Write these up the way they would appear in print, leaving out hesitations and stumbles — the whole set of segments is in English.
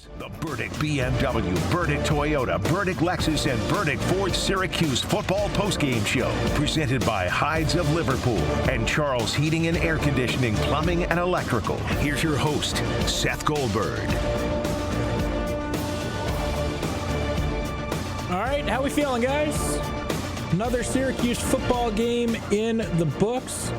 The Burdick BMW, Burdick Toyota, Burdick Lexus, and Burdick Ford Syracuse football postgame show. Presented by Hides of Liverpool and Charles Heating and Air Conditioning, Plumbing and Electrical. Here's your host, Seth Goldberg. All right, how we feeling, guys? Another Syracuse football game in the books.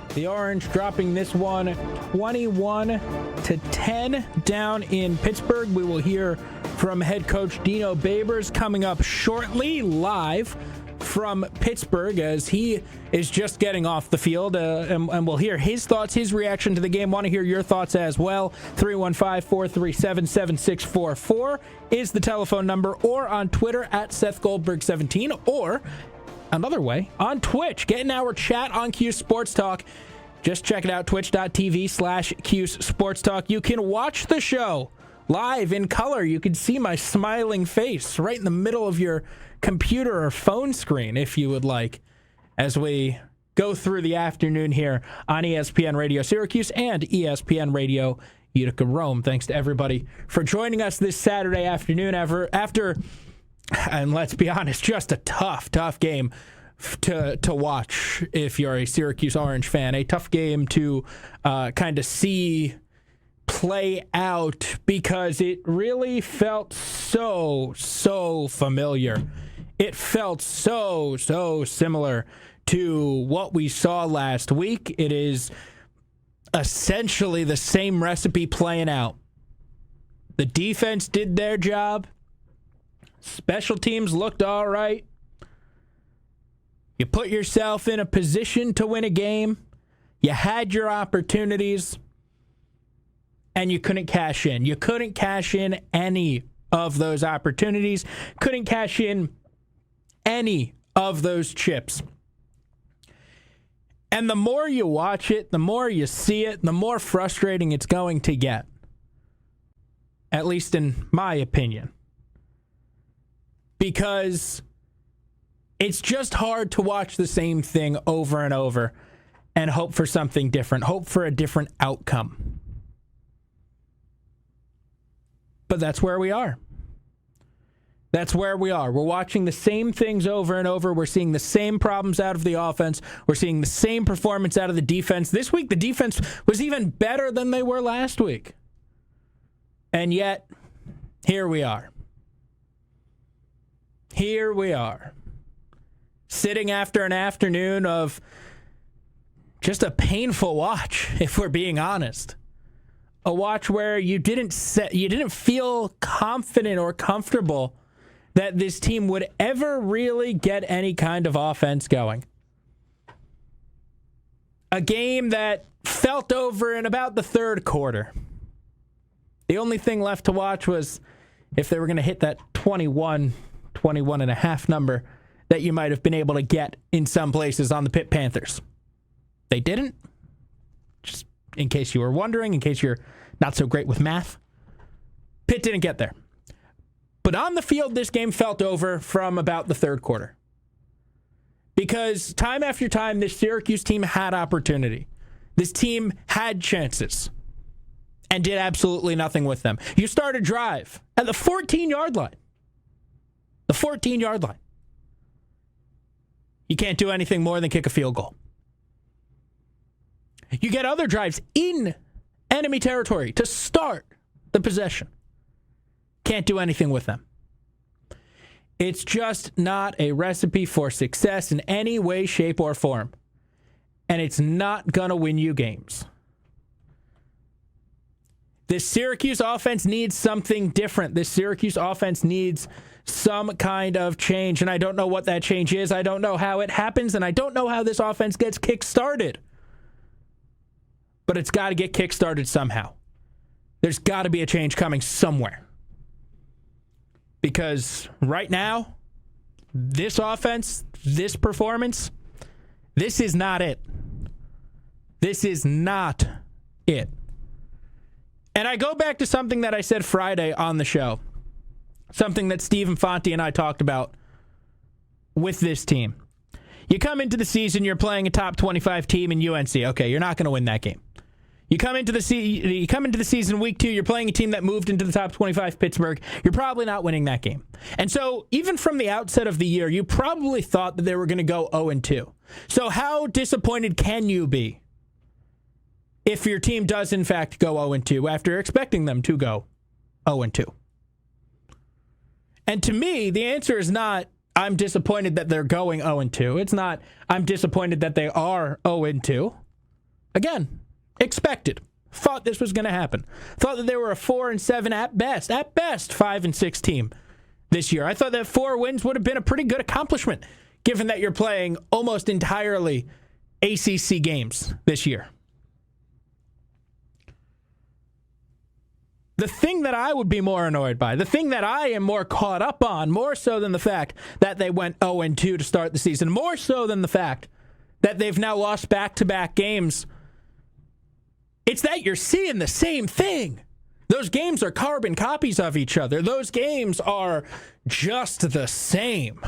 The Orange dropping this one 21-10 down in Pittsburgh. We will hear from head coach Dino Babers coming up shortly, live from Pittsburgh, as he is just getting off the field, and we'll hear his thoughts, his reaction to the game. Want to hear your thoughts as well. 315-437-7644 is the telephone number, or on Twitter at Seth Goldberg17, or another way, on Twitch. Getting our chat on Cuse Sports Talk. Just check it out, twitch.tv/Cuse Sports Talk. You can watch the show live in color. You can see my smiling face right in the middle of your computer or phone screen, if you would like, as we go through the afternoon here on ESPN Radio Syracuse and ESPN Radio Utica Rome. Thanks to everybody for joining us this Saturday afternoon after, and let's be honest, just a tough game to watch if you're a Syracuse Orange fan. A tough game to kind of see play out, because it really felt so familiar. It felt so similar to what we saw last week. It is essentially the same recipe playing out. The defense did their job. Special teams looked all right. You put yourself in a position to win a game. You had your opportunities, and you couldn't cash in. You couldn't cash in any of those opportunities. Couldn't cash in any of those chips. And the more you watch it, the more you see it, the more frustrating it's going to get. At least in my opinion. Because it's just hard to watch the same thing over and over and hope for something different, hope for a different outcome. But that's where we are. That's where we are. We're watching the same things over and over. We're seeing the same problems out of the offense. We're seeing the same performance out of the defense. This week, the defense was even better than they were last week. And yet, here we are. Here we are. Sitting after an afternoon of just a painful watch, if we're being honest. A watch where you didn't feel confident or comfortable that this team would ever really get any kind of offense going. A game that felt over in about the third quarter. The only thing left to watch was if they were going to hit that 21 and a half number that you might have been able to get in some places on the Pitt Panthers. They didn't. Just in case you were wondering, in case you're not so great with math, Pitt didn't get there. But on the field, this game felt over from about the third quarter. Because time after time, this Syracuse team had opportunity. This team had chances and did absolutely nothing with them. You start a drive at the 14-yard line. The 14-yard line. You can't do anything more than kick a field goal. You get other drives in enemy territory to start the possession. Can't do anything with them. It's just not a recipe for success in any way, shape, or form. And it's not going to win you games. This Syracuse offense needs something different. This Syracuse offense needs some kind of change, and I don't know what that change is. I don't know how it happens, and I don't know how this offense gets kick-started. But it's got to get kick-started somehow. There's got to be a change coming somewhere. Because right now, this offense, this performance, this is not it. This is not it. And I go back to something that I said Friday on the show. Something that Steve Infanti and I talked about with this team. You come into the season, you're playing a top 25 team in UNC. Okay, you're not going to win that game. You come into the season week 2, you're playing a team that moved into the top 25, Pittsburgh. You're probably not winning that game. And so even from the outset of the year, you probably thought that they were going to go 0-2. So how disappointed can you be if your team does in fact go 0-2 after expecting them to go 0-2? And to me, the answer is not, I'm disappointed that they're going 0-2. It's not, I'm disappointed that they are 0-2. Again, expected. Thought this was going to happen. Thought that they were a 4-7 at best 5-6 team this year. I thought that 4 wins would have been a pretty good accomplishment, given that you're playing almost entirely ACC games this year. The thing that I would be more annoyed by, the thing that I am more caught up on, more so than the fact that they went 0-2 to start the season, more so than the fact that they've now lost back-to-back games, it's that you're seeing the same thing. Those games are carbon copies of each other. Those games are just the same.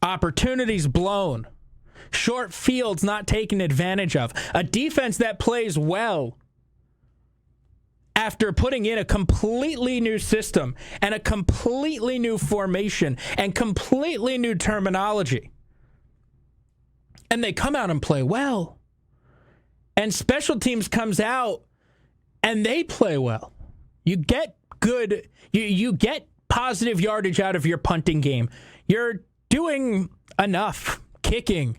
Opportunities blown. Short fields not taken advantage of. A defense that plays well after putting in a completely new system and a completely new formation and completely new terminology. And they come out and play well. And special teams comes out and they play well. You get good, you get positive yardage out of your punting game. You're doing enough kicking.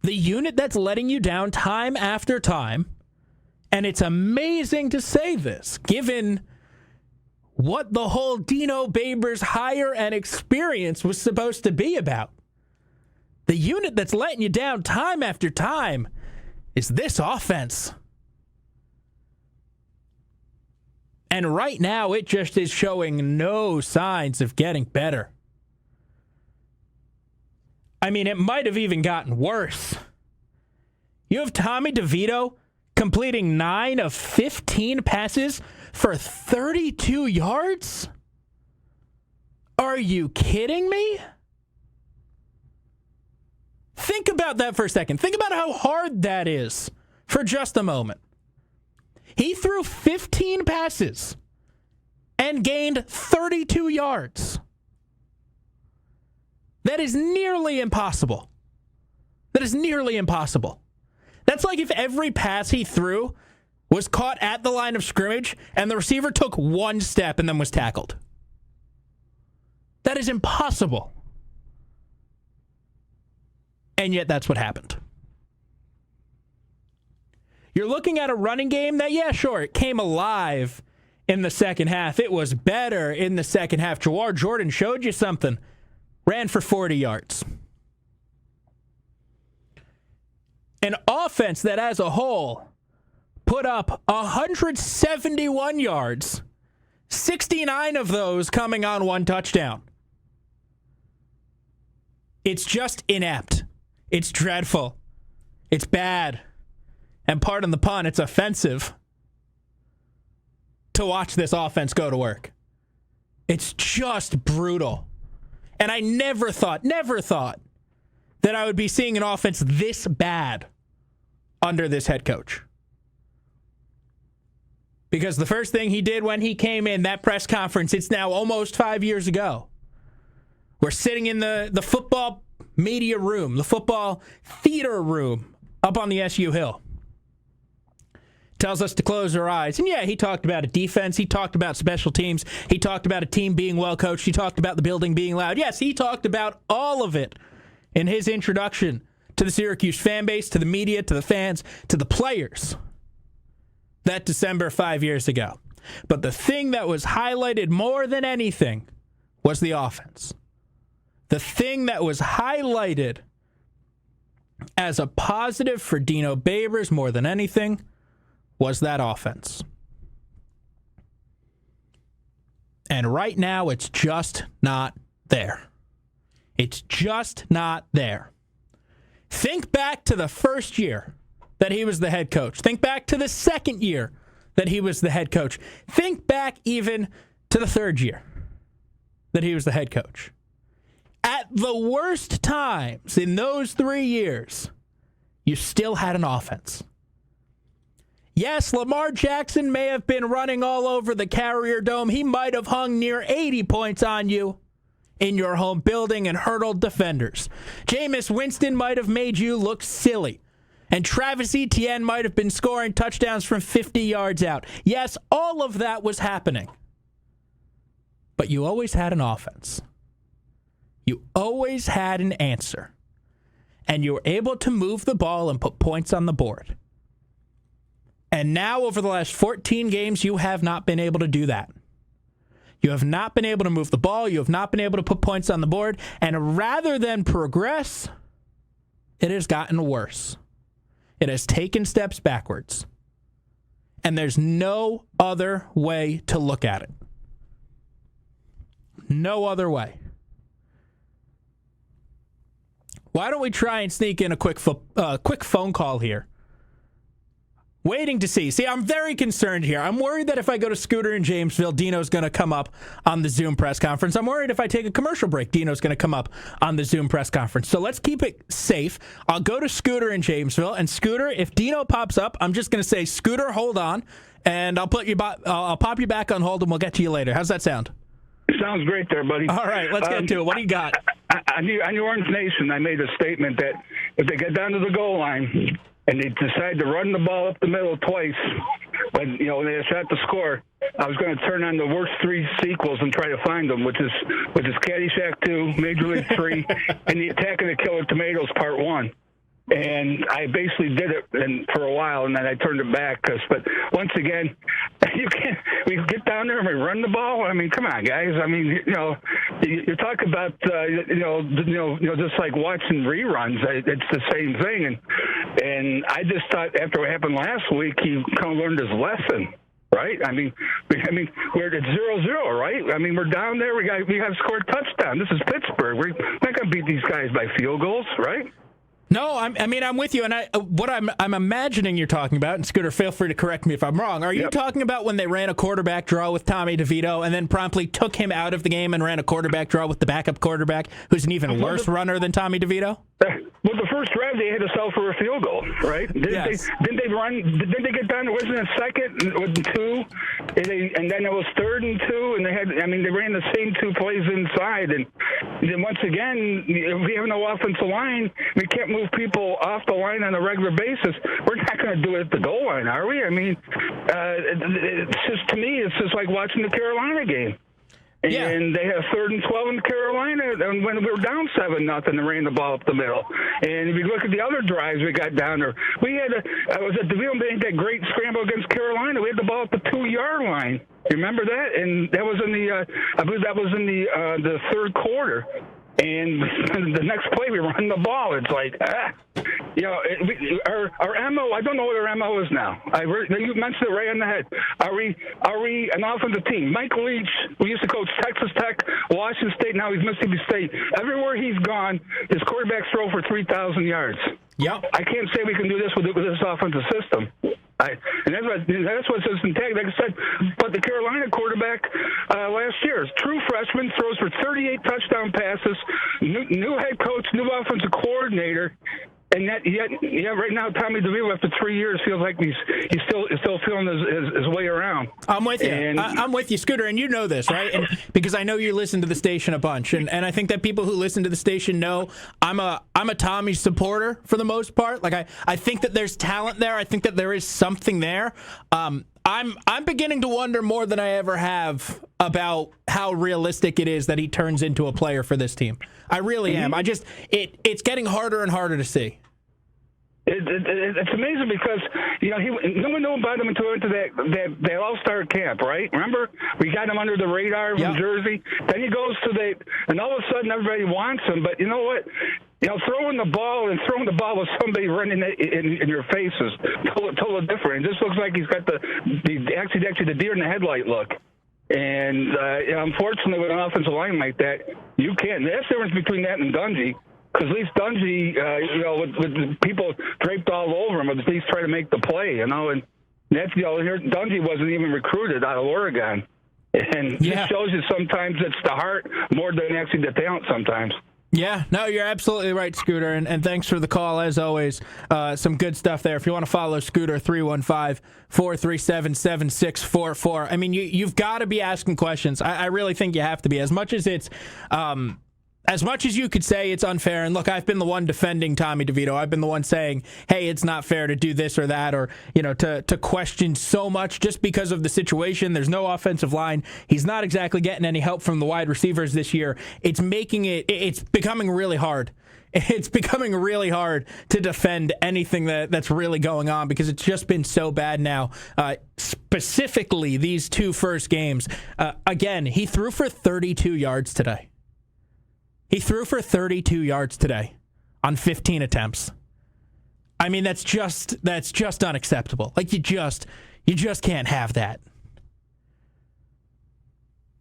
The unit that's letting you down time after time, and it's amazing to say this, given what the whole Dino Babers hire and experience was supposed to be about. The unit that's letting you down time after time is this offense. And right now, it just is showing no signs of getting better. I mean, it might have even gotten worse. You have Tommy DeVito completing 9 of 15 passes for 32 yards? Are you kidding me? Think about that for a second. Think about how hard that is for just a moment. He threw 15 passes and gained 32 yards. That is nearly impossible. That is nearly impossible. That's like if every pass he threw was caught at the line of scrimmage and the receiver took one step and then was tackled. That is impossible. And yet that's what happened. You're looking at a running game that, yeah, sure, it came alive in the second half. It was better in the second half. Jawar Jordan showed you something. Ran for 40 yards. An offense that as a whole put up 171 yards, 69 of those coming on one touchdown. It's just inept. It's dreadful. It's bad. And pardon the pun, it's offensive to watch this offense go to work. It's just brutal. And I never thought that I would be seeing an offense this bad under this head coach. Because the first thing he did when he came in, that press conference, it's now almost 5 years ago. We're sitting in the football media room, the football theater room up on the SU Hill. Tells us to close our eyes. And yeah, he talked about a defense. He talked about special teams. He talked about a team being well coached. He talked about the building being loud. Yes, he talked about all of it in his introduction to the Syracuse fan base, to the media, to the fans, to the players that December 5 years ago. But the thing that was highlighted more than anything was the offense. The thing that was highlighted as a positive for Dino Babers more than anything was that offense. And right now, it's just not there. It's just not there. Think back to the first year that he was the head coach. Think back to the second year that he was the head coach. Think back even to the third year that he was the head coach. At the worst times in those 3 years, you still had an offense. Yes, Lamar Jackson may have been running all over the Carrier Dome. He might have hung near 80 points on you in your home building and hurdled defenders. Jameis Winston might have made you look silly. And Travis Etienne might have been scoring touchdowns from 50 yards out. Yes, all of that was happening. But you always had an offense. You always had an answer. And you were able to move the ball and put points on the board. And now, over the last 14 games, you have not been able to do that. You have not been able to move the ball. You have not been able to put points on the board. And rather than progress, it has gotten worse. It has taken steps backwards. And there's no other way to look at it. No other way. Why don't we try and sneak in a quick phone call here? Waiting to see. See, I'm very concerned here. I'm worried that if I go to Scooter in Jamesville, Dino's going to come up on the Zoom press conference. I'm worried if I take a commercial break, Dino's going to come up on the Zoom press conference. So let's keep it safe. I'll go to Scooter in Jamesville. And Scooter, if Dino pops up, I'm just going to say, Scooter, hold on. And I'll pop you back on hold and we'll get to you later. How's that sound? Sounds great there, buddy. All right, let's get to it. What do you got? On the Orange Nation, I made a statement that if they get down to the goal line and they decide to run the ball up the middle twice, when they shot to score, I was going to turn on the worst three sequels and try to find them, which is Caddyshack 2, Major League 3, and the Attack of the Killer Tomatoes Part 1. And I basically did it for a while, and then I turned it back. But once again, we get down there and we run the ball. I mean, come on, guys. I mean, you talk about just like watching reruns. It's the same thing. And I just thought after what happened last week, he kind of learned his lesson. Right? I mean, we're at 0-0, right? I mean, we're down there. We got to score a touchdown. This is Pittsburgh. We're not going to beat these guys by field goals, right? No, I'm with you, and what I'm imagining you're talking about, and Scooter, feel free to correct me if I'm wrong. Are you talking about when they ran a quarterback draw with Tommy DeVito and then promptly took him out of the game and ran a quarterback draw with the backup quarterback, who's an even worse runner than Tommy DeVito? Well, the first drive they had to sell for a field goal, right? Didn't they get down? Wasn't it second with 2, and then it was 3rd and 2, and they ran the same 2 plays inside, and then once again, if we have no offensive line, we can't move people off the line on a regular basis. We're not going to do it at the goal line, are we? I mean, it's just, to me, it's just like watching the Carolina game. And they had 3rd and 12 in Carolina, and when we were down 7-0, they ran the ball up the middle. And if you look at the other drives we got down there, we had DeVito made that great scramble against Carolina. We had the ball at the 2-yard line. You remember that? And that was in I believe that was in the third quarter. And the next play, we run the ball. It's like, our MO, I don't know what our MO is now. You mentioned it right on the head. Are we an offensive team? Mike Leach, we used to coach Texas Tech, Washington State, now he's Mississippi State. Everywhere he's gone, his quarterbacks throw for 3,000 yards. Yep. I can't say we can do this with this offensive system. And that's what's his intent. Like I said, but the Carolina quarterback last year, true freshman, throws for 38 touchdown passes, new head coach, new offensive coordinator, and yet right now Tommy DeVito after 3 years feels like he's still feeling his way around. I'm with you. I'm with you, Scooter, and you know this, right? And because I know you listen to the station a bunch, and I think that people who listen to the station know I'm a Tommy supporter for the most part. Like I think that there's talent there. I think that there is something there. I'm beginning to wonder more than I ever have about how realistic it is that he turns into a player for this team. I really am. It's getting harder and harder to see. It's amazing because no one knew about him until he went to that All-Star camp, right? Remember, we got him under the radar from Jersey. Then he goes to and all of a sudden everybody wants him. But you know what? Throwing the ball with somebody running in your face is totally different. It just looks like he's got actually the deer in the headlight look. And unfortunately, with an offensive line like that, you can't. That's the difference between that and Dungy. Because at least Dungy, with people draped all over him, at least try to make the play, And that's, Dungy wasn't even recruited out of Oregon. And it shows you sometimes it's the heart more than actually the talent sometimes. Yeah, no, you're absolutely right, Scooter, and thanks for the call, as always. Some good stuff there. If you want to follow Scooter, 315-437-7644. I mean, you've got to be asking questions. I really think you have to be. As much as it's... as much as you could say it's unfair, and look, I've been the one defending Tommy DeVito. I've been the one saying, hey, it's not fair to do this or that, or, to question so much just because of the situation. There's no offensive line. He's not exactly getting any help from the wide receivers this year. It's becoming really hard. It's becoming really hard to defend anything that's really going on because it's just been so bad now. Specifically, these two first games. Again, he threw for 32 yards today. He threw for 32 yards today on 15 attempts. I mean, that's just unacceptable. Like you just can't have that.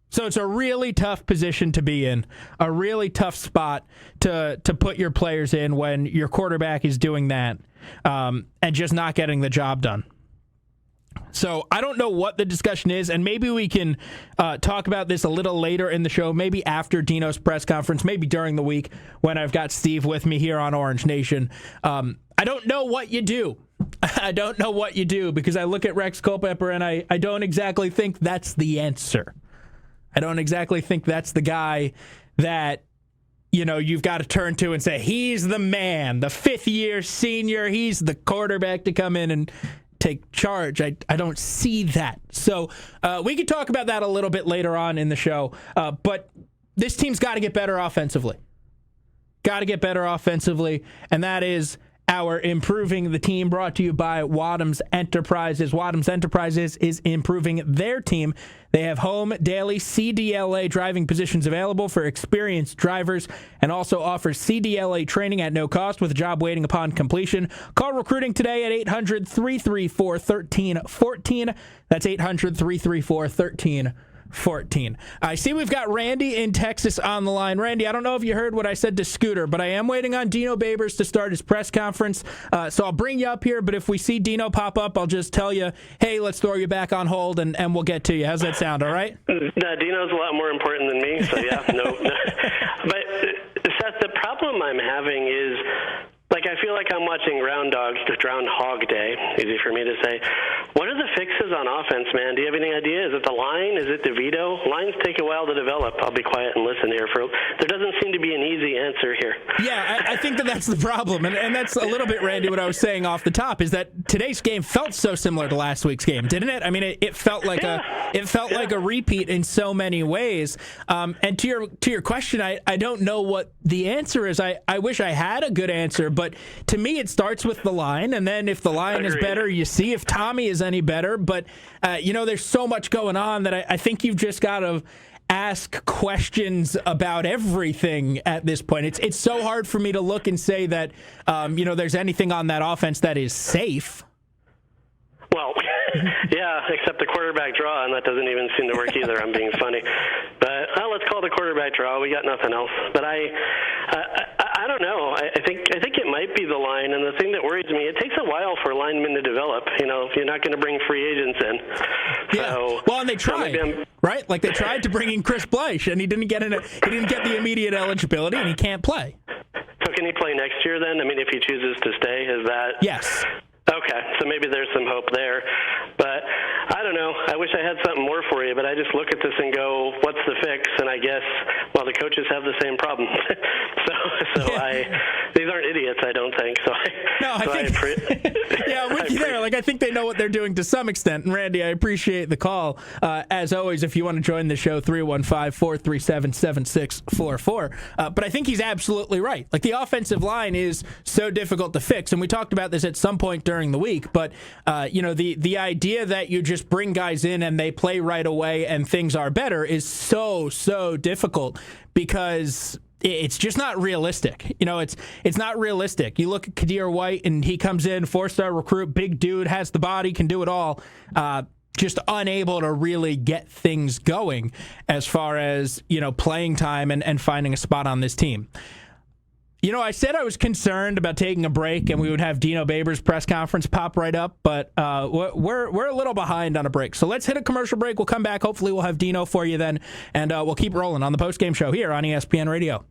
So it's a really tough position to be in, a really tough spot to put your players in when your quarterback is doing that and just not getting the job done. So I don't know what the discussion is, and maybe we can talk about this a little later in the show, maybe after Dino's press conference, maybe during the week when I've got Steve with me here on Orange Nation. I don't know what you do. I don't know what you do because I look at Rex Culpepper and I don't exactly think that's the answer. I don't exactly think that's the guy that you've got to turn to and say, he's the man, the fifth-year senior, he's the quarterback to come in and take charge. I don't see that. So we could talk about that a little bit later on in the show. But this team's got to get better offensively. Got to get better offensively, and that is our Improving the Team, brought to you by Wadhams Enterprises. Wadhams Enterprises is improving their team. They have home, daily CDLA driving positions available for experienced drivers and also offers CDLA training at no cost with a job waiting upon completion. Call recruiting today at 800-334-1314. That's 800-334-1314. I see we've got Randy in Texas on the line. Randy, I don't know if you heard what I said to Scooter, but I am waiting on Dino Babers to start his press conference. So I'll bring you up here, but if we see Dino pop up, I'll just tell you, hey, let's throw you back on hold, and we'll get to you. How's that sound, all right? Dino's a lot more important than me, so yeah, no. But, Seth, the problem I'm having is, I feel like I'm watching Groundhog Day, easy for me to say. What are the fixes on offense, man? Do you have any idea? Is it the line? Is it DeVito? Lines take a while to develop. I'll be quiet and listen here. There doesn't seem to be an easy answer here. Yeah, I think that's the problem. And that's a little bit, Randy, what I was saying off the top, is that today's game felt so similar to last week's game, didn't it? I mean, it felt like like a repeat in so many ways. And to your question, I don't know what the answer is. I wish I had a good answer, but to me, it starts with the line, and then if the line is better, you see if Tommy is any better. But, there's so much going on that I think you've just got to ask questions about everything at this point. It's so hard for me to look and say that, there's anything on that offense that is safe. Well, yeah, except the quarterback draw, and that doesn't even seem to work either. I'm being funny. But let's call the quarterback draw. We got nothing else. But I don't know. I think it might be the line, and the thing that worries me, it takes a while for linemen to develop. You're not going to bring free agents in. Yeah. So, well, and they tried, right? Like they tried to bring in Chris Bleich, and he didn't get the immediate eligibility, and he can't play. So can he play next year then? I mean, if he chooses to stay, is that? Yes. Okay, so maybe there's some hope there. But I don't know. I wish I had something more for you, but I just look at this and go, what's the fix? And I guess, well, the coaches have the same problem. These aren't idiots, I don't think. Yeah, I'm with you there. I think they know what they're doing to some extent. And Randy, I appreciate the call. As always, if you want to join the show, 315-437-7644. But I think he's absolutely right. The offensive line is so difficult to fix. And we talked about this at some point during the week. But, the idea that you just bring guys in and they play right away and things are better is so difficult because it's just not realistic. It's not realistic. You look at Kadir White and he comes in, 4-star recruit, big dude, has the body, can do it all. Just unable to really get things going as far as, playing time and finding a spot on this team. I said I was concerned about taking a break and we would have Dino Babers' press conference pop right up, but we're a little behind on a break. So let's hit a commercial break. We'll come back. Hopefully we'll have Dino for you then, and we'll keep rolling on the postgame show here on ESPN Radio.